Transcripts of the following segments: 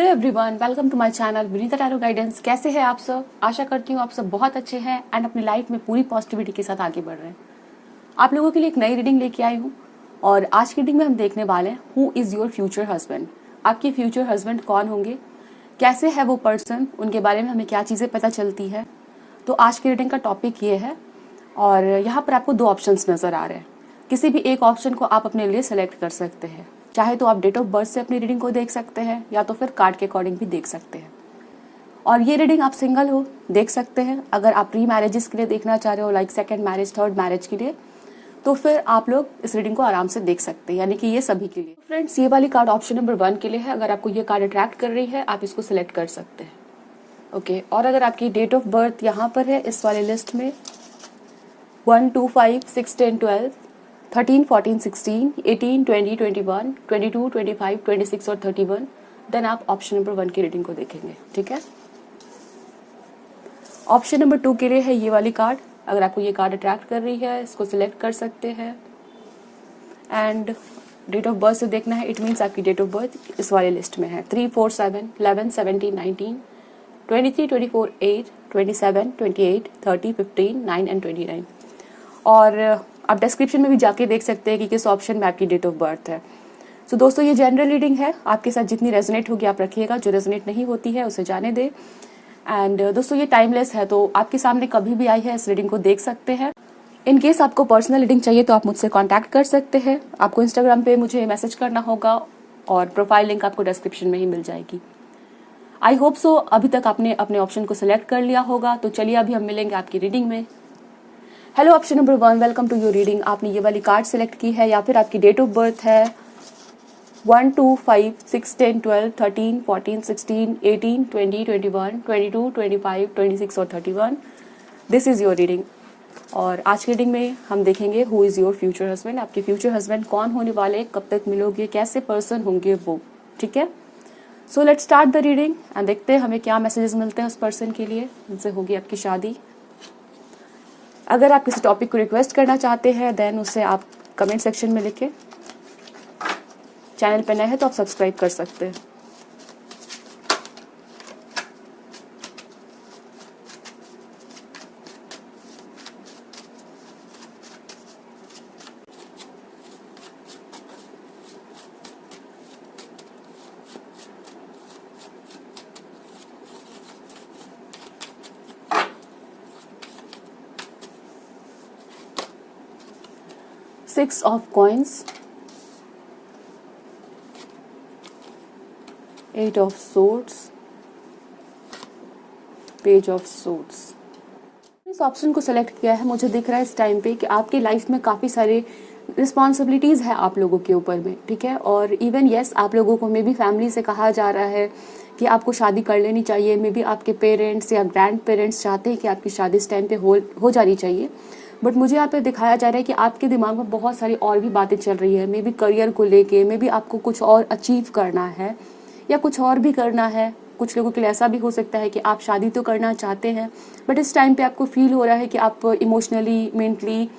Hello everyone, welcome to my channel Vinita tarot guidance. कैसे हैं आप सब? आशा करती हूँ आप सब बहुत अच्छे हैं एंड अपनी लाइफ में पूरी पॉजिटिविटी के साथ आगे बढ़ रहे हैं। आप लोगों के लिए एक नई रीडिंग लेके आई हूँ और आज की रीडिंग में हम देखने वाले हैं who is your future husband. आपके फ्यूचर हस्बैंड कौन होंगे, कैसे है वो पर्सन, उनके बारे में हमें क्या चीज़ें पता चलती है। तो आज की रीडिंग का टॉपिक ये है और यहाँ पर आपको दो ऑप्शंस नज़र आ रहे हैं। किसी भी एक ऑप्शन को आप अपने लिए सेलेक्ट कर सकते हैं। चाहे तो आप डेट ऑफ बर्थ से अपनी रीडिंग को देख सकते हैं या तो फिर कार्ड के अकॉर्डिंग भी देख सकते हैं। और ये रीडिंग आप सिंगल हो देख सकते हैं। अगर आप प्री मैरिजेस के लिए देखना चाह रहे हो, like second marriage, third marriage के लिए, तो फिर आप लोग इस रीडिंग को आराम से देख सकते हैं, यानी कि ये सभी के लिए। फ्रेंड्स, ये वाली कार्ड ऑप्शन नंबर 1 के लिए है। अगर आपको ये कार्ड अट्रैक्ट कर रही है आप इसको सिलेक्ट कर सकते हैं। ओके, और अगर आपकी डेट ऑफ बर्थ यहाँ पर है इस वाले लिस्ट में 1, 2, 5, 6, 10, 12, 13, 14, 16, 18, 20, 21, 22, 25, 26 और 31, देन आप ऑप्शन नंबर 1 की रीडिंग को देखेंगे। ठीक है, ऑप्शन नंबर 2 के लिए है ये वाली कार्ड। अगर आपको ये कार्ड अट्रैक्ट कर रही है इसको सिलेक्ट कर सकते हैं। एंड डेट ऑफ बर्थ से देखना है, इट मीन्स आपकी डेट ऑफ बर्थ इस वाले लिस्ट में है 3, 4, 7, 11, 17, 19, 23, 24, 8, 27, 28, 30, 15, 9 एंड 29। और आप डिस्क्रिप्शन में भी जाके देख सकते हैं कि किस ऑप्शन में आपकी डेट ऑफ बर्थ है। तो दोस्तों, ये जनरल रीडिंग है, आपके साथ जितनी रेजोनेट होगी आप रखिएगा, जो रेजोनेट नहीं होती है उसे जाने दे। एंड दोस्तों, ये टाइमलेस है, तो आपके सामने कभी भी आई है इस रीडिंग को देख सकते हैं। इन केस आपको पर्सनल रीडिंग चाहिए तो आप मुझसे कॉन्टैक्ट कर सकते हैं। आपको इंस्टाग्राम पे मुझे मैसेज करना होगा और प्रोफाइल लिंक आपको डिस्क्रिप्शन में ही मिल जाएगी। आई होप सो अभी तक आपने अपने ऑप्शन को सिलेक्ट कर लिया होगा। तो चलिए अभी हम मिलेंगे आपकी रीडिंग में। Hello option number 1, welcome to your reading. आपने ये वाली कार्ड सेलेक्ट की है या फिर आपकी डेट ऑफ बर्थ है 1, 2, 5, 6, 10, 12, 13, 14, 16, 18, 20, 21, 22, 25, 26 और 31। This is your reading. और आज की रीडिंग में हम देखेंगे who is your future husband. आपके फ्यूचर हस्बैड कौन होने वाले, कब तक मिलोगे, कैसे पर्सन होंगे वो। ठीक है, so let's start the reading and देखते हैं हमें क्या मैसेजेस मिलते हैं उस पर्सन के लिए जिनसे होगी आपकी शादी। अगर आप किसी टॉपिक को रिक्वेस्ट करना चाहते हैं देन उसे आप कमेंट सेक्शन में लिखें। चैनल पर नए हैं तो आप सब्सक्राइब कर सकते हैं। Six of coins, 8 of swords, Page of swords। इस ऑप्शन को सेलेक्ट किया है, मुझे दिख रहा है इस टाइम पे कि आपकी लाइफ में काफ़ी सारे रिस्पॉन्सिबिलिटीज़ है आप लोगों के ऊपर में। ठीक है, और इवन यस आप लोगों को मे बी फैमिली से कहा जा रहा है कि आपको शादी कर लेनी चाहिए। मे बी आपके पेरेंट्स या ग्रैंड पेरेंट्स चाहते हैं कि आपकी शादी इस टाइम पे हो जानी चाहिए। बट मुझे यहाँ पे दिखाया जा रहा है कि आपके दिमाग में बहुत सारी और भी बातें चल रही है। मे बी करियर को लेके, मे बी आपको कुछ और अचीव करना है या कुछ और भी करना है। कुछ लोगों के लिए ऐसा भी हो सकता है कि आप शादी तो करना चाहते हैं बट इस टाइम पे आपको फील हो रहा है कि आप इमोशनली, मेंटली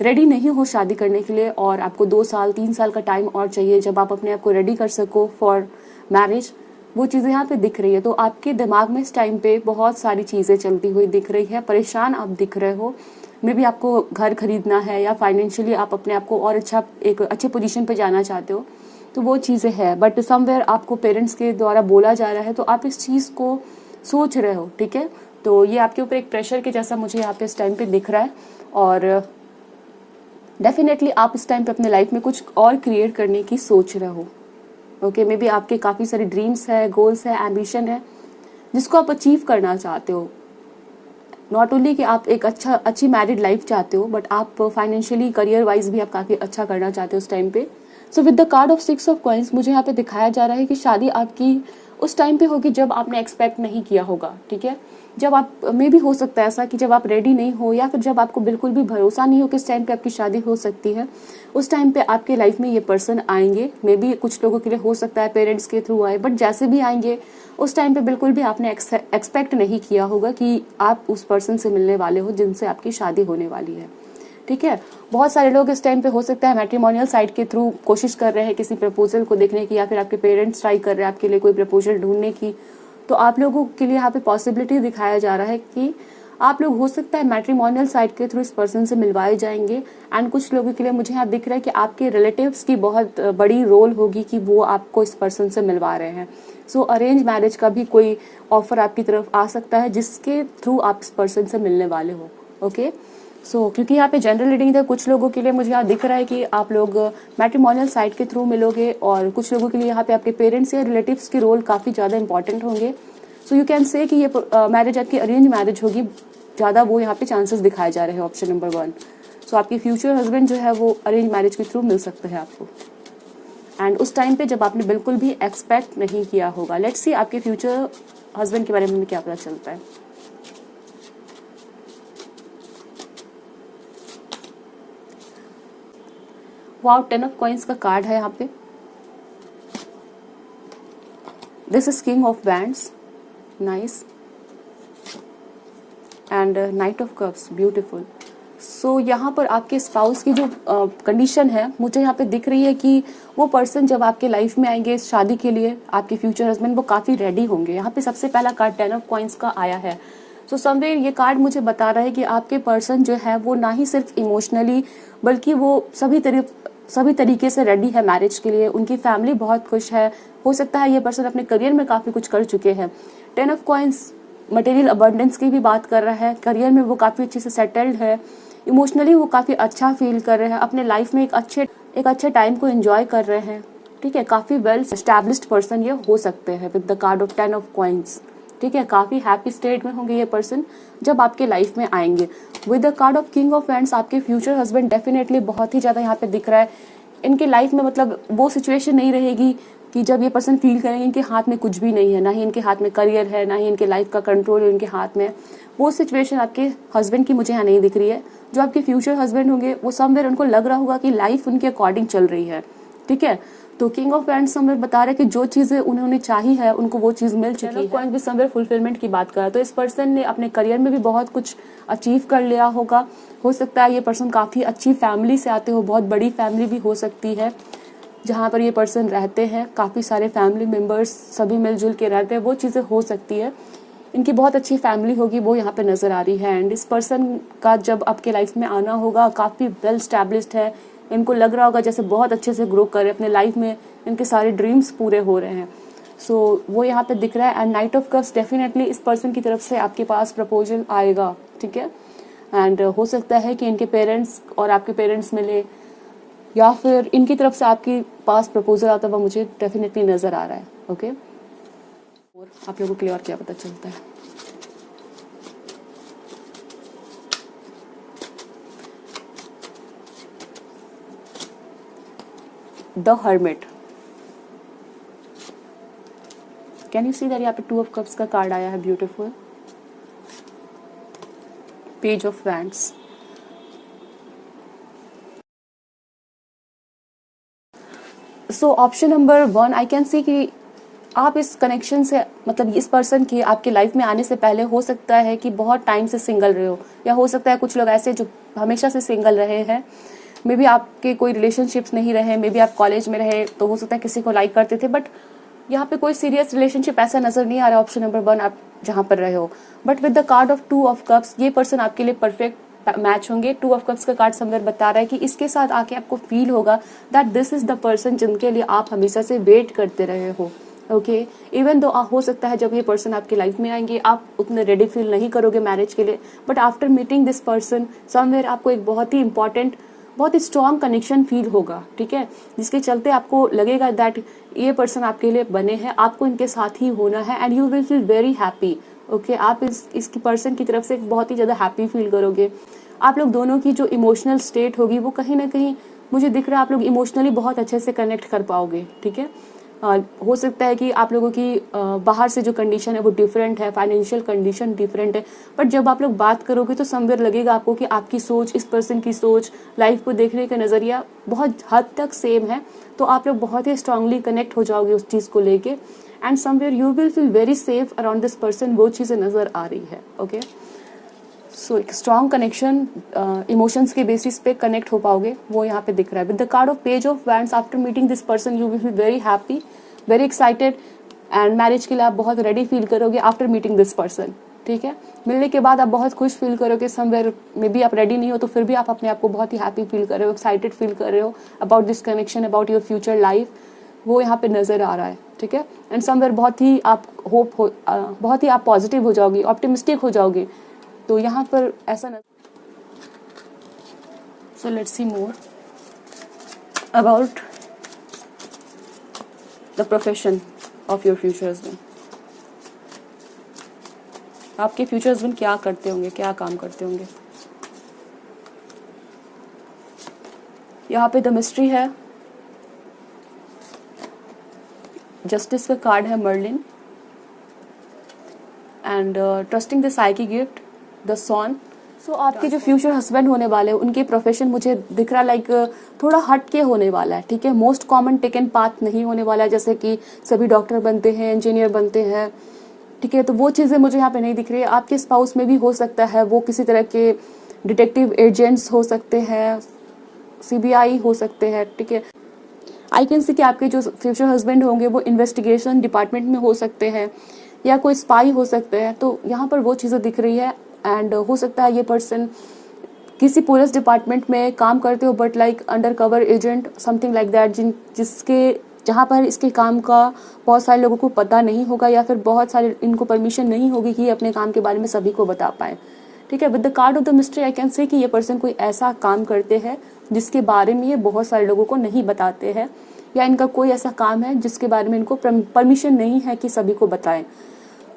रेडी नहीं हो शादी करने के लिए और आपको 2 साल 3 साल का टाइम और चाहिए जब आप अपने आप को रेडी कर सको फॉर मैरिज। वो चीज़ें यहाँ पे दिख रही है। तो आपके दिमाग में इस टाइम पे बहुत सारी चीज़ें चलती हुई दिख रही है। परेशान आप दिख रहे हो। मे बी आपको घर खरीदना है या फाइनेंशियली आप अपने आप को और एक अच्छे पोजीशन पे जाना चाहते हो, तो वो चीज़ें हैं। बट समवेयर आपको पेरेंट्स के द्वारा बोला जा रहा है तो आप इस चीज़ को सोच रहे हो। ठीक है, तो ये आपके ऊपर एक प्रेशर के जैसा मुझे यहाँ पे इस टाइम पे दिख रहा है और डेफिनेटली आप इस टाइम पे अपने लाइफ में कुछ और क्रिएट करने की सोच रहे हो। ओके, मे बी आपके काफ़ी सारे ड्रीम्स है, गोल्स है, एम्बिशन है जिसको आप अचीव करना चाहते हो। नॉट ओनली कि आप एक अच्छी मैरिड लाइफ चाहते हो बट आप फाइनेंशियली, करियर वाइज भी आप काफ़ी अच्छा करना चाहते हो उस टाइम पे। So with the card of 6 of coins मुझे यहाँ पे दिखाया जा रहा है कि शादी आपकी उस टाइम पे होगी जब आपने एक्सपेक्ट नहीं किया होगा। ठीक है, जब आप मे भी हो सकता है ऐसा कि जब आप रेडी नहीं हो या फिर जब आपको बिल्कुल भी भरोसा नहीं हो किस टाइम पे आपकी शादी हो सकती है, उस टाइम पे आपके लाइफ में ये पर्सन आएंगे। मे बी कुछ लोगों के लिए हो सकता है पेरेंट्स के थ्रू आए, बट जैसे भी आएंगे उस टाइम पे बिल्कुल भी आपने एक्सपेक्ट नहीं किया होगा कि आप उस पर्सन से मिलने वाले हो जिनसे आपकी शादी होने वाली है। ठीक है। बहुत सारे लोग इस टाइम पे हो सकता है मैट्रिमोनियल साइट के थ्रू कोशिश कर रहे हैं किसी प्रपोजल को देखने की, या फिर आपके पेरेंट्स ट्राई कर रहे हैं आपके लिए कोई प्रपोजल ढूंढने की। तो आप लोगों के लिए यहाँ पे पॉसिबिलिटी दिखाया जा रहा है कि आप लोग हो सकता है मैट्रिमोनियल साइट के थ्रू इस पर्सन से मिलवाए जाएंगे। एंड कुछ लोगों के लिए मुझे यहाँ दिख रहा है कि आपके रिलेटिव्स की बहुत बड़ी रोल होगी कि वो आपको इस पर्सन से मिलवा रहे हैं। सो अरेंज मैरिज का भी कोई ऑफर आपकी तरफ आ सकता है जिसके थ्रू आप इस पर्सन से मिलने वाले हो। ओके सो क्योंकि यहाँ पे जनरल रीडिंग था, कुछ लोगों के लिए मुझे यहाँ दिख रहा है कि आप लोग मैट्रिमोनियल साइट के थ्रू मिलोगे, और कुछ लोगों के लिए यहाँ पे आपके पेरेंट्स या रिलेटिव्स की रोल काफ़ी ज़्यादा इंपॉर्टेंट होंगे। सो यू कैन से कि ये मैरिज आपकी अरेंज मैरिज होगी, ज़्यादा वो यहाँ पे चांसेस दिखाए जा रहे हैं, ऑप्शन नंबर 1। सो आपके फ्यूचर हस्बैंड जो है वो अरेंज मैरिज के थ्रू मिल सकते हैं आपको, एंड उस टाइम पे जब आपने बिल्कुल भी एक्सपेक्ट नहीं किया होगा। लेट्स सी आपके फ्यूचर हस्बैंड के बारे में क्या पता चलता है। वाओ, 10 ऑफ कॉइंस का कार्ड है यहाँ पे। This is king of wands, nice, and knight of cups, beautiful. So यहाँ पर आपके स्पाउस की जो कंडीशन है मुझे यहाँ पे दिख रही है कि वो पर्सन जब आपके लाइफ में आएंगे इस शादी के लिए, आपके फ्यूचर हस्बैंड, वो काफ़ी रेडी होंगे। यहाँ पे सबसे पहला कार्ड 10 ऑफ कॉइंस का आया है। सो समवेयर ये कार्ड मुझे बता रहा है कि आपके पर्सन जो है वो ना ही सिर्फ इमोशनली बल्कि वो सभी तरीके से रेडी है मैरिज के लिए। उनकी फैमिली बहुत खुश है। हो सकता है ये पर्सन अपने करियर में काफ़ी कुछ कर चुके हैं। 10 ऑफ कॉइंस मटेरियल अबंडेंस की भी बात कर रहा है। करियर में वो काफ़ी अच्छे से सेटल्ड है, इमोशनली वो काफ़ी अच्छा फील कर रहे हैं, अपने लाइफ में एक अच्छे टाइम को एंजॉय कर रहे हैं। ठीक है, काफ़ी वेल एस्टैब्लिश्ड पर्सन ये हो सकते हैं with the card of 10 of coins. ठीक है, काफ़ी हैप्पी स्टेट में होंगे ये पर्सन जब आपके लाइफ में आएंगे। With the card of king of wands आपके फ्यूचर हस्बैंड डेफिनेटली बहुत ही ज़्यादा यहाँ पे दिख रहा है। इनके लाइफ में मतलब वो सिचुएशन नहीं रहेगी कि जब ये पर्सन फील करेंगे इनके हाथ में कुछ भी नहीं है, ना ही इनके हाथ में करियर है, ना ही इनके लाइफ का कंट्रोल इनके हाथ में। वो सिचुएशन आपके हस्बैंड की मुझे यहाँ नहीं दिख रही है। जो आपके फ्यूचर हस्बैंड होंगे वो समवेयर उनको लग रहा होगा कि लाइफ उनके अकॉर्डिंग चल रही है। ठीक है, तो किंग ऑफ वैंड्स समवेयर बता रहे हैं कि जो चीज़ें उन्होंने चाही है उनको वो चीज़ मिल चुकी है। कॉइंस भी समवेयर फुलफिलमेंट की बात कर रहा है। तो इस पर्सन ने अपने करियर में भी बहुत कुछ अचीव कर लिया होगा। हो सकता है ये पर्सन काफ़ी अच्छी फैमिली से आते हो, बहुत बड़ी फैमिली भी हो सकती है जहाँ पर ये पर्सन रहते हैं, काफ़ी सारे फैमिली मेम्बर्स सभी मिलजुल के रहते हैं, वो चीज़ें हो सकती है। इनकी बहुत अच्छी फैमिली होगी वो यहाँ पे नज़र आ रही है। एंड इस पर्सन का जब आपके लाइफ में आना होगा काफ़ी वेल स्टैब्लिश्ड है। इनको लग रहा होगा जैसे बहुत अच्छे से ग्रो कर रहे हैं अपने लाइफ में, इनके सारे ड्रीम्स पूरे हो रहे हैं। सो वो यहाँ पे दिख रहा है। And knight of cups definitely इस पर्सन की तरफ से आपके पास प्रपोजल आएगा। ठीक है, एंड हो सकता है कि इनके पेरेंट्स और आपके पेरेंट्स मिले, या फिर इनकी तरफ से आपके पास प्रपोजल आता हुआ मुझे डेफिनेटली नज़र आ रहा है। ओके, और आप लोगों के लिए और क्या पता चलता है। The hermit, can you see that यहाँ पे 2 ऑफ कप्स का कार्ड आया है, beautiful. Page of wands, so option number 1 I can see कि आप इस कनेक्शन से मतलब इस पर्सन की आपके लाइफ में आने से पहले हो सकता है कि बहुत टाइम से सिंगल रहे हो, या हो सकता है कुछ लोग ऐसे जो हमेशा से सिंगल रहे हैं। मे बी आपके कोई रिलेशनशिप्स नहीं रहे, मे बी आप कॉलेज में रहे तो हो सकता है किसी को लाइक करते थे, बट यहाँ पे कोई सीरियस रिलेशनशिप ऐसा नजर नहीं आ रहा। ऑप्शन नंबर 1 आप जहाँ पर रहे हो, but with the card of 2 of cups ये पर्सन आपके लिए परफेक्ट मैच होंगे। 2 ऑफ कप्स का कार्ड समवेयर बता रहा है कि इसके साथ आके आपको फील होगा that this is the person जिनके लिए आप हमेशा से वेट करते रहे हो। ओके, इवन दो हो सकता है जब ये पर्सन आपकी लाइफ में आएंगे आप उतने रेडी फील नहीं करोगे मैरिज के लिए, but after meeting this person somewhere आपको एक बहुत ही इंपॉर्टेंट, बहुत ही स्ट्रॉन्ग कनेक्शन फील होगा। ठीक है, जिसके चलते आपको लगेगा दैट ये पर्सन आपके लिए बने हैं, आपको इनके साथ ही होना है, and you will feel very happy. Okay, आप इसकी पर्सन की तरफ से बहुत ही ज़्यादा हैप्पी फील करोगे। आप लोग दोनों की जो इमोशनल स्टेट होगी वो कहीं ना कहीं मुझे दिख रहा है आप लोग इमोशनली बहुत अच्छे से कनेक्ट कर पाओगे। ठीक है, हो सकता है कि आप लोगों की बाहर से जो कंडीशन है वो डिफरेंट है, फाइनेंशियल कंडीशन डिफरेंट है, बट जब आप लोग बात करोगे तो समवेयर लगेगा आपको कि आपकी सोच, इस पर्सन की सोच, लाइफ को देखने का नज़रिया बहुत हद तक सेम है। तो आप लोग बहुत ही स्ट्रांगली कनेक्ट हो जाओगे उस चीज़ को लेके, and somewhere you will feel very safe around this person, वो चीज़ें नज़र आ रही है। ओके, सो एक स्ट्रॉन्ग कनेक्शन इमोशंस के बेसिस पे कनेक्ट हो पाओगे, वो यहाँ पे दिख रहा है। With the card of page of wands, after meeting this person you will be very happy, very excited, and marriage के लिए आप बहुत रेडी फील करोगे आफ्टर मीटिंग दिस पर्सन। ठीक है, मिलने के बाद आप बहुत खुश फील करोगे, समवेयर मे बी आप रेडी नहीं हो तो फिर भी आप अपने आप को बहुत ही हैप्पी फील कर रहे हो, एक्साइटेड फील कर रहे हो about this connection, about your future life, वो यहाँ पे नजर आ रहा है। ठीक है, एंड समवेयर बहुत ही आप बहुत ही आप पॉजिटिव हो जाओगे, ऑप्टिमिस्टिक हो जाओगे, तो यहाँ पर ऐसा न। So let's see more about the profession of your future husband. आपके फ्यूचर हस्बैंड क्या करते होंगे, क्या काम करते होंगे? यहाँ पे द मिस्ट्री है, जस्टिस का कार्ड है, Merlin, and trusting the psyche gift, the sun. So आपके जो फ्यूचर हस्बैंड होने वाले हैं उनके प्रोफेशन मुझे दिख रहा लाइक थोड़ा हट के होने वाला है। ठीक है, मोस्ट कॉमन टेकन पाथ नहीं होने वाला है, जैसे कि सभी डॉक्टर बनते हैं, इंजीनियर बनते हैं। ठीक है, तो वो चीज़ें मुझे यहाँ पे नहीं दिख रही है। आपके स्पाउस में भी हो सकता है वो किसी तरह के डिटेक्टिव एजेंट्स हो सकते हैं, सीबीआई हो सकते हैं। ठीक है, आई कैन सी कि आपके जो फ्यूचर हस्बैंड होंगे वो इन्वेस्टिगेशन डिपार्टमेंट में हो सकते हैं या कोई स्पाई हो सकते हैं, तो यहाँ पर वो चीज़ें दिख रही है। एंड हो सकता है ये पर्सन किसी पुलिस डिपार्टमेंट में काम करते हो, but like under cover agent, something like that, जहाँ पर इसके काम का बहुत सारे लोगों को पता नहीं होगा, या फिर बहुत सारे इनको परमिशन नहीं होगी कि ये अपने काम के बारे में सभी को बता पाए। ठीक है, with the card of the mystery I can say कि ये पर्सन कोई ऐसा काम करते हैं जिसके बारे में ये बहुत सारे लोगों को नहीं बताते हैं, या इनका कोई ऐसा काम है जिसके बारे में इनको परमिशन नहीं है कि सभी को बताएं।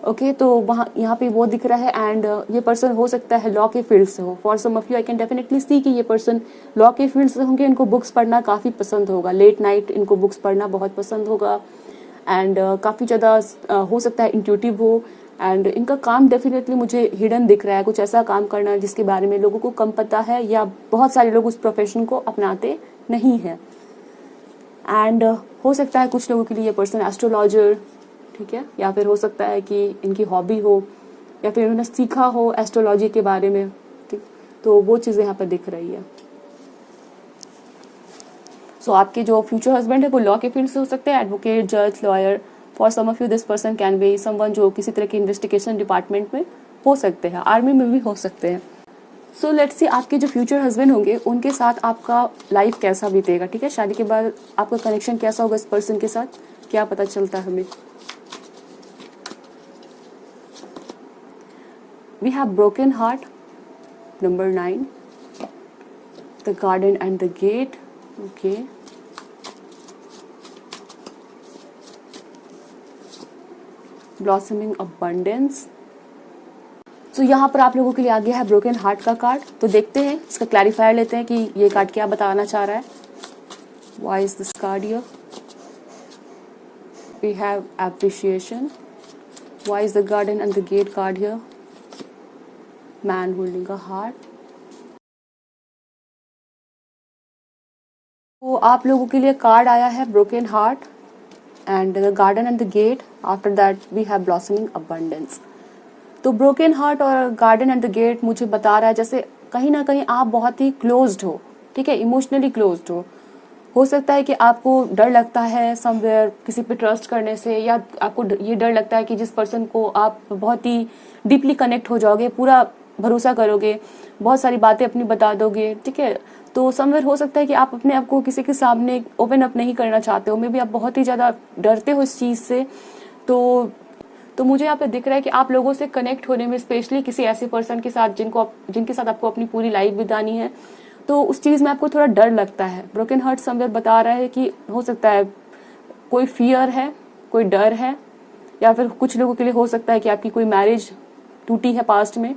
ओके, तो वहाँ यहाँ पे वो दिख रहा है। एंड ये पर्सन हो सकता है लॉ के फील्ड से हो। For some of you I can definitely see कि ये पर्सन लॉ के फील्ड से होंगे, इनको बुक्स पढ़ना काफ़ी पसंद होगा, लेट नाइट इनको बुक्स पढ़ना बहुत पसंद होगा, एंड काफ़ी ज़्यादा हो सकता है इंट्यूटिव हो। एंड इनका काम डेफिनेटली मुझे हिडन दिख रहा है, कुछ ऐसा काम करना जिसके बारे में लोगों को कम पता है, या बहुत सारे लोग उस प्रोफेशन को अपनाते नहीं हैं। एंड हो सकता है कुछ लोगों के लिए ये पर्सन एस्ट्रोलॉजर, ठीक है, या फिर हो सकता है कि इनकी हॉबी हो, या फिर उन्होंने सीखा हो एस्ट्रोलॉजी के बारे में। ठीक, तो वो चीज़ें यहाँ पर दिख रही है। सो आपके जो फ्यूचर हस्बैंड है वो लॉ के फील्ड से हो सकते हैं, एडवोकेट, जज, lawyer. For some of you this person can be someone जो किसी तरह के इन्वेस्टिगेशन डिपार्टमेंट में हो सकते हैं, आर्मी में भी हो सकते हैं। सो लेट्स सी आपके जो फ्यूचर हस्बैंड होंगे उनके साथ आपका लाइफ कैसा बीतेगा। ठीक है, शादी के बाद आपका कनेक्शन कैसा होगा इस पर्सन के साथ, क्या पता चलता है हमें। We have broken heart, number 9, the garden and the gate. Okay, blossoming abundance. तो यहाँ पर आप लोगों के लिए आ गया है ब्रोकन हार्ट का कार्ड। तो देखते हैं, इसका क्लैरिफायर लेते हैं कि ये कार्ड क्या बताना चाह रहा है। Why is this card here? We have appreciation. Why is the garden and the gate card here? Man holding a heart. तो आप लोगों के लिए कार्ड आया है broken heart and the garden and the gate, after that we have blossoming abundance. तो broken heart और garden and the gate मुझे बता रहा है जैसे कहीं ना कहीं आप बहुत ही क्लोज्ड हो। ठीक है, इमोशनली क्लोज्ड हो सकता है कि आपको डर लगता है समवेयर किसी पे ट्रस्ट करने से, या आपको ये डर लगता है कि जिस पर्सन को आप बहुत ही डीपली कनेक्ट हो जाओगे, पूरा भरोसा करोगे, बहुत सारी बातें अपनी बता दोगे। ठीक है, तो समवेयर हो सकता है कि आप अपने आप को किसी के सामने ओपन अप नहीं करना चाहते हो, मे बी आप बहुत ही ज़्यादा डरते हो इस चीज़ से। तो मुझे यहाँ पे दिख रहा है कि आप लोगों से कनेक्ट होने में, स्पेशली किसी ऐसे पर्सन के साथ जिनके साथ आपको अपनी पूरी लाइफ बितानी है, तो उस चीज़ में आपको थोड़ा डर लगता है। ब्रोकन हार्ट समवेयर बता रहा है कि हो सकता है कोई फियर है, कोई डर है, या फिर कुछ लोगों के लिए हो सकता है कि आपकी कोई मैरिज टूटी है पास्ट में,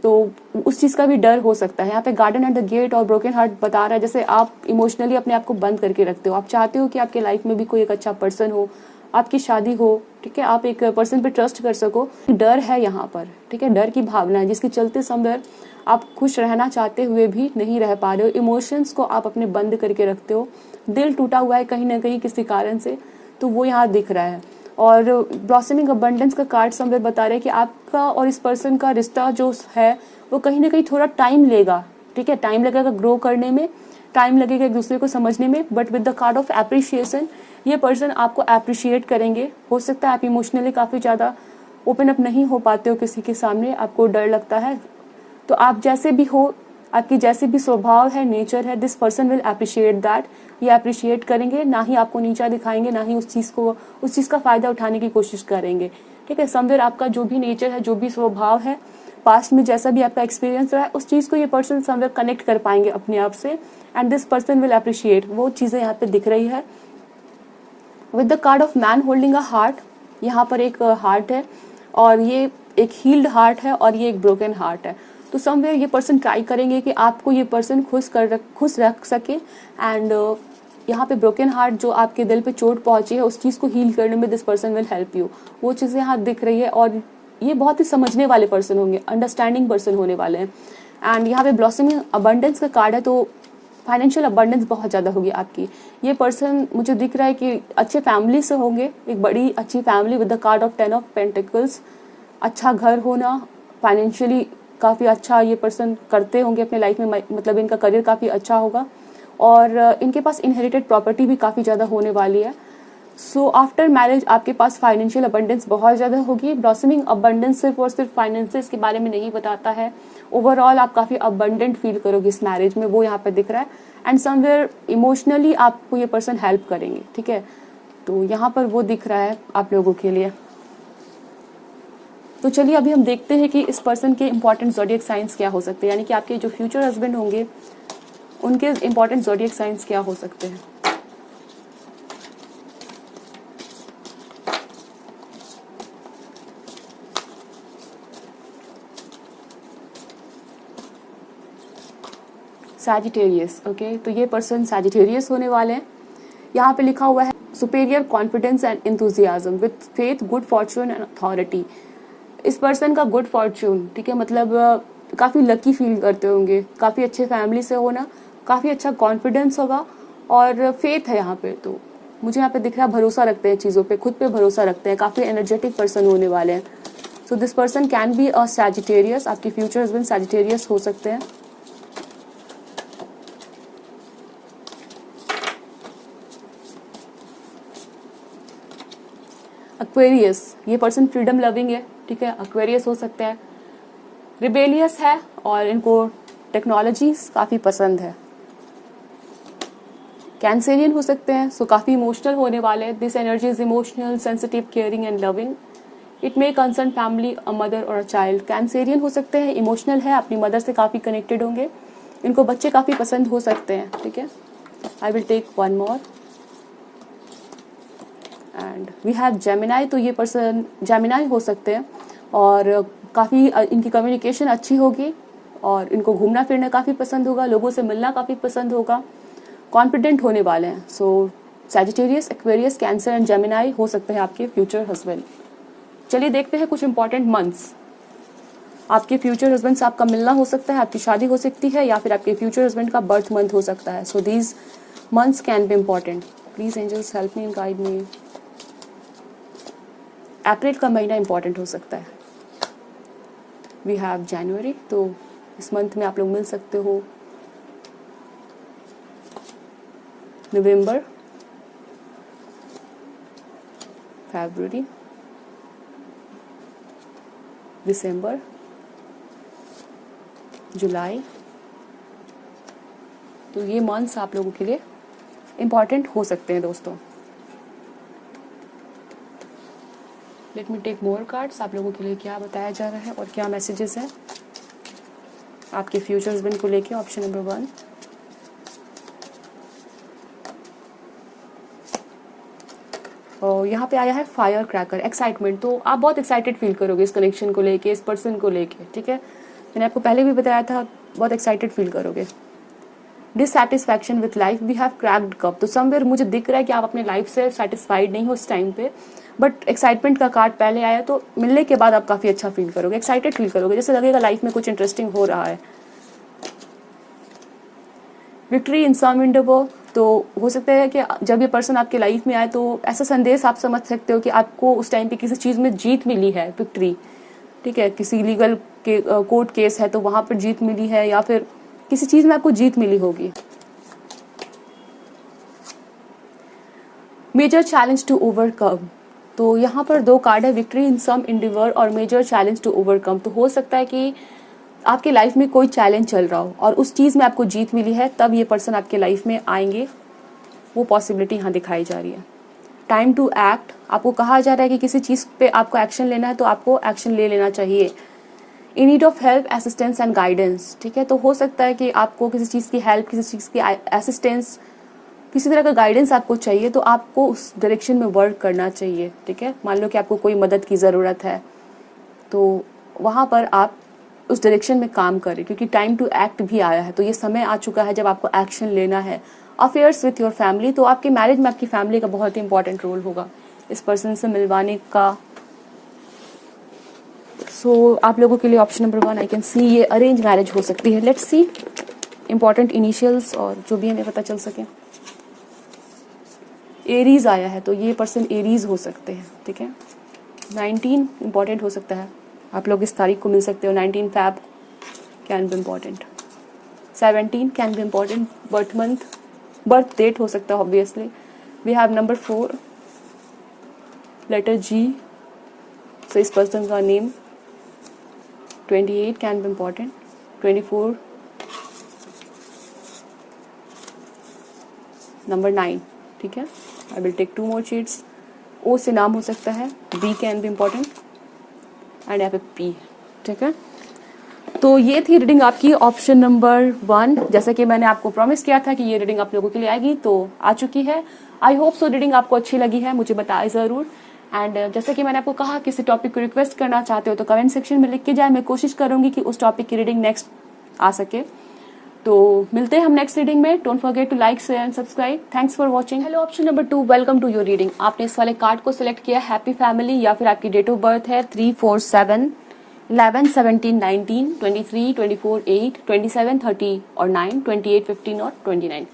तो उस चीज़ का भी डर हो सकता है। यहाँ पे गार्डन एंड द गेट और ब्रोकन हार्ट बता रहा है जैसे आप इमोशनली अपने आप को बंद करके रखते हो, आप चाहते हो कि आपके लाइफ में भी कोई एक अच्छा पर्सन हो, आपकी शादी हो। ठीक है, आप एक पर्सन पे ट्रस्ट कर सको। डर है यहाँ पर, ठीक है, डर की भावना है जिसके चलते समवेयर आप खुश रहना चाहते हुए भी नहीं रह पा रहे हो, इमोशंस को आप अपने बंद करके रखते हो, दिल टूटा हुआ है कहीं ना कहीं किसी कारण से, तो वो यहाँ दिख रहा है। और ब्लॉसमिंग अबंडेंस का कार्ड समवेयर बता रहे हैं कि आपका और इस पर्सन का रिश्ता जो है वो कहीं ना कहीं थोड़ा टाइम लेगा, ठीक है, टाइम लगेगा ग्रो करने में, टाइम लगेगा एक दूसरे को समझने में, but with the card of appreciation ये पर्सन आपको अप्रिशिएट करेंगे। हो सकता है आप इमोशनली काफ़ी ज़्यादा ओपन अप नहीं हो पाते हो किसी के सामने, आपको डर लगता है, तो आप जैसे भी हो, आपकी जैसे भी स्वभाव है, नेचर है, this person will appreciate that, ये अप्रिशिएट करेंगे, ना ही आपको नीचा दिखाएंगे, ना ही उस चीज़ का फ़ायदा उठाने की कोशिश करेंगे, ठीक है। समवेयर आपका जो भी नेचर है, जो भी स्वभाव है, पास्ट में जैसा भी आपका एक्सपीरियंस रहा है, उस चीज़ को ये पर्सन समवेयर कनेक्ट कर पाएंगे अपने आप से, and this person will appreciate, वो चीज़ें यहाँ पे दिख रही है। With the card of man holding a heart, यहाँ पर एक हार्ट है और ये एक हील्ड हार्ट है और ये एक ब्रोकन हार्ट है। तो समवेयर ये पर्सन ट्राई करेंगे कि आपको ये पर्सन खुश रख सके, एंड यहाँ पे ब्रोकन हार्ट जो आपके दिल पे चोट पहुंची है उस चीज़ को हील करने में this person will help you, वो चीज़ें यहाँ दिख रही है। और ये बहुत ही समझने वाले पर्सन होंगे, अंडरस्टैंडिंग पर्सन होने वाले हैं। एंड यहाँ पे ब्लॉसमिंग अबंडेंस का कार्ड है, तो फाइनेंशियल अबंडेंस बहुत ज़्यादा होगी आपकी। ये पर्सन मुझे दिख रहा है कि अच्छे फैमिली से होंगे, एक बड़ी अच्छी family with the card of 10 of pentacles, अच्छा घर होना, फाइनेंशियली काफ़ी अच्छा ये पर्सन करते होंगे अपने लाइफ में, मतलब इनका करियर काफ़ी अच्छा होगा, और इनके पास इनहेरिटेड प्रॉपर्टी भी काफ़ी ज़्यादा होने वाली है। सो आफ्टर मैरिज आपके पास फाइनेंशियल अबंडेंस बहुत ज़्यादा होगी। ब्लॉसमिंग अबंडेंस सिर्फ और सिर्फ फाइनेंसेस के बारे में नहीं बताता है, ओवरऑल आप काफ़ी अबंडेंट फील करोगे इस मैरिज में, वो यहाँ पे दिख रहा है। एंड समवेयर इमोशनली आपको ये पर्सन हेल्प करेंगे, ठीक है, तो यहाँ पर वो दिख रहा है आप लोगों के लिए। तो चलिए अभी हम देखते हैं कि इस पर्सन के इंपॉर्टेंट ज़ोडिएक साइंस क्या हो सकते हैं, यानी कि आपके जो फ्यूचर हस्बैंड होंगे उनके इंपॉर्टेंट ज़ोडिएक साइंस क्या हो सकते हैं। सैजिटेरियस, ओके, तो ये पर्सन सैजिटेरियस होने वाले हैं। यहाँ पे लिखा हुआ है superior confidence and enthusiasm with faith, good Fortune and authority. इस पर्सन का गुड फॉर्चून, ठीक है, मतलब काफ़ी लकी फील करते होंगे, काफ़ी अच्छे फैमिली से होना, काफ़ी अच्छा कॉन्फिडेंस होगा, और फेथ है यहाँ पे। तो मुझे यहाँ पे दिख रहा है भरोसा रखते हैं चीज़ों पे, खुद पे भरोसा रखते हैं, काफ़ी एनर्जेटिक पर्सन होने वाले हैं। So this person can be a Sagittarius, आपके फ्यूचर हस्बैंड सैजिटेरियस हो सकते हैं। एक्वेरियस, ये पर्सन फ्रीडम लविंग है, ठीक है, एक्वेरियस हो सकता है, रिबेलियस है और इनको टेक्नोलॉजी काफ़ी पसंद है। कैंसेरियन हो सकते हैं, सो काफ़ी इमोशनल होने वाले हैं। This energy is emotional, sensitive, caring and loving. It may concern family, a mother और अ चाइल्ड। कैंसेरियन हो सकते हैं, इमोशनल है, अपनी मदर से काफ़ी कनेक्टेड होंगे, इनको बच्चे काफ़ी पसंद हो सकते हैं, ठीक है। I will take one more and we have Gemini. तो ये पर्सन जेमिनाई हो सकते हैं और काफ़ी इनकी कम्युनिकेशन अच्छी होगी और इनको घूमना फिरना काफ़ी पसंद होगा, लोगों से मिलना काफ़ी पसंद होगा, कॉन्फिडेंट होने वाले हैं। So Sagittarius, Aquarius, Cancer and Gemini हो सकते हैं आपके फ्यूचर हस्बैंड। चलिए देखते हैं कुछ इंपॉर्टेंट मंथ्स। आपके फ्यूचर हस्बैंड से आपका मिलना हो सकता है, आपकी शादी हो सकती है, या फिर आपके फ्यूचर हस्बैंड का बर्थ मंथ हो सकता है। So these months can be important. Please angels help me and guide me. April का महीना इंपॉर्टेंट हो सकता है। वी हैव जनवरी, तो इस मंथ में आप लोग मिल सकते हो। नवंबर, फरवरी, दिसंबर, जुलाई, तो ये मंथ्स आप लोगों के लिए इम्पॉर्टेंट हो सकते हैं दोस्तों। Let me take more cards. आप लोगों के लिए क्या बताया जा रहा है और क्या मैसेजेस हैं आपके फ्यूचर हस्बैंड को लेके। ऑप्शन नंबर 1, और यहाँ पे आया है फायर क्रैकर, एक्साइटमेंट। तो आप बहुत एक्साइटेड फील करोगे इस कनेक्शन को लेके, इस पर्सन को लेके, ठीक है। मैंने आपको पहले भी बताया था, बहुत एक्साइटेड फील करोगे। Dissatisfaction with life, we have cracked cup. तो समवेयर मुझे दिख रहा है कि आप अपने लाइफ से सेटिस्फाइड नहीं हो इस टाइम पे, बट एक्साइटमेंट का कार्ड पहले आया, तो मिलने के बाद आप काफ़ी अच्छा फील करोगे, एक्साइटेड फील करोगे, जैसे लगेगा लाइफ में कुछ इंटरेस्टिंग हो रहा है। विक्ट्री, इनसॉर्मिडेबल, तो हो सकता है कि जब ये पर्सन आपके लाइफ में आए तो ऐसा संदेश आप समझ सकते हो कि आपको उस टाइम पे किसी चीज़ में जीत मिली है, विक्ट्री, ठीक है, किसी लीगल के कोर्ट केस है तो वहाँ पर जीत मिली है, या फिर किसी चीज़ में आपको जीत मिली होगी। मेजर चैलेंज टू ओवरकम, तो यहाँ पर 2 कार्ड है, विक्ट्री इन सम इंडिवर और मेजर चैलेंज टू ओवरकम। तो हो सकता है कि आपके लाइफ में कोई चैलेंज चल रहा हो और उस चीज़ में आपको जीत मिली है, तब ये पर्सन आपके लाइफ में आएंगे, वो पॉसिबिलिटी यहाँ दिखाई जा रही है। टाइम टू एक्ट, आपको कहा जा रहा है कि किसी चीज़ पे आपको एक्शन लेना है तो आपको एक्शन ले लेना चाहिए। In need of help, assistance and guidance, ठीक है, तो हो सकता है कि आपको किसी चीज़ की हेल्प, किसी चीज़ की असिस्टेंस, किसी तरह का गाइडेंस आपको चाहिए, तो आपको उस डायरेक्शन में वर्क करना चाहिए, ठीक है। मान लो कि आपको कोई मदद की ज़रूरत है तो वहाँ पर आप उस डायरेक्शन में काम करें, क्योंकि टाइम टू एक्ट भी आया है, तो ये समय आ चुका है जब आपको एक्शन लेना है। अफेयर्स विथ योर फैमिली, तो आपके मैरिज में आपकी फैमिली का बहुत ही इंपॉर्टेंट रोल होगा इस पर्सन से मिलवाने का। सो आप लोगों के लिए option number 1 I can see, ये अरेंज मैरिज हो सकती है। लेट्स सी इंपॉर्टेंट इनिशियल्स और जो भी हमें पता चल सके। एरीज आया है तो ये पर्सन एरीज हो सकते हैं, ठीक है। 19 इंपॉर्टेंट हो सकता है, आप लोग इस तारीख को मिल सकते हो। 19 Feb can be important. 17 can be important, birth month, birth date हो सकता है obviously. We have number 4, letter G, so इस पर्सन का name. 28 can be important, 24, number 9, ठीक है। I will take 2 more sheets। O से नाम हो सकता है, B can be important and यहाँ पे P, ठीक है। तो ये थी रीडिंग आपकी ऑप्शन नंबर 1। जैसा कि मैंने आपको प्रॉमिस किया था कि ये रीडिंग आप लोगों के लिए आएगी, तो आ चुकी है। आई होप सो रीडिंग आपको अच्छी लगी है, मुझे बताएं ज़रूर। एंड जैसे कि मैंने आपको कहा, किसी टॉपिक को रिक्वेस्ट करना चाहते हो तो कमेंट सेक्शन में लिख के जाए, मैं कोशिश करूंगी कि उस टॉपिक की रीडिंग नेक्स्ट आ सके। तो मिलते हैं हम नेक्स्ट रीडिंग में। Don't forget to like, share and subscribe. Thanks for watching. Hello option number 2, welcome to your reading. आपने इस वाले कार्ड को सिलेक्ट किया हैप्पी फैमिली, या फिर आपकी डेट ऑफ बर्थ है 3, 4, 7, 11, 17, 19, 23, 24, 8, 27, 30 और 9, 28, 15 और 29।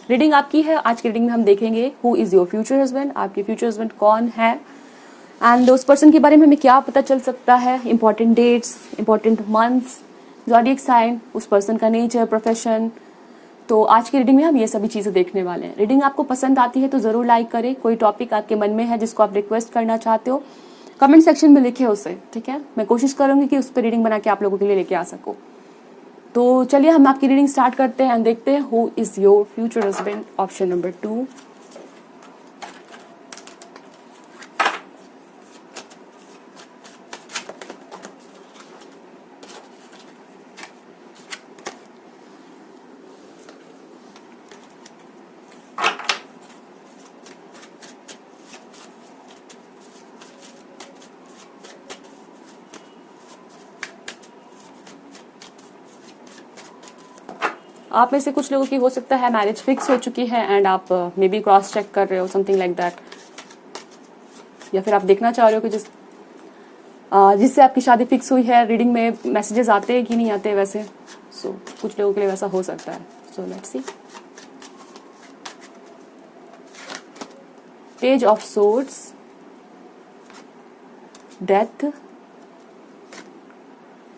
रीडिंग आपकी है। आज की रीडिंग में हम देखेंगे who is your future husband, आपके फ्यूचर हस्बैंड कौन है, एंड उस पर्सन के बारे में हमें क्या पता चल सकता है, important dates, important months, zodiac sign, उस पर्सन का नेचर, प्रोफेशन। तो आज की रीडिंग में हम ये सभी चीज़ें देखने वाले हैं। रीडिंग आपको पसंद आती है तो ज़रूर लाइक करें। कोई टॉपिक आपके मन में है जिसको आप रिक्वेस्ट करना चाहते हो, कमेंट सेक्शन में लिखे उसे, ठीक है। मैं कोशिश करूंगी कि उस पर रीडिंग बना के आप लोगों के लिए लेके आ सकूं। तो चलिए हम आपकी रीडिंग स्टार्ट करते हैं एंड देखते हैं who is your future husband, option number 2। आप में से कुछ लोगों की हो सकता है मैरिज फिक्स हो चुकी है एंड आप मे बी क्रॉस चेक कर रहे हो, समथिंग लाइक दैट, या फिर आप देखना चाह रहे हो कि जिससे आपकी शादी फिक्स हुई है। रीडिंग में मैसेजेस आते हैं कि नहीं आते वैसे, सो कुछ लोगों के लिए वैसा हो सकता है। सो let's C. Page of swords, death,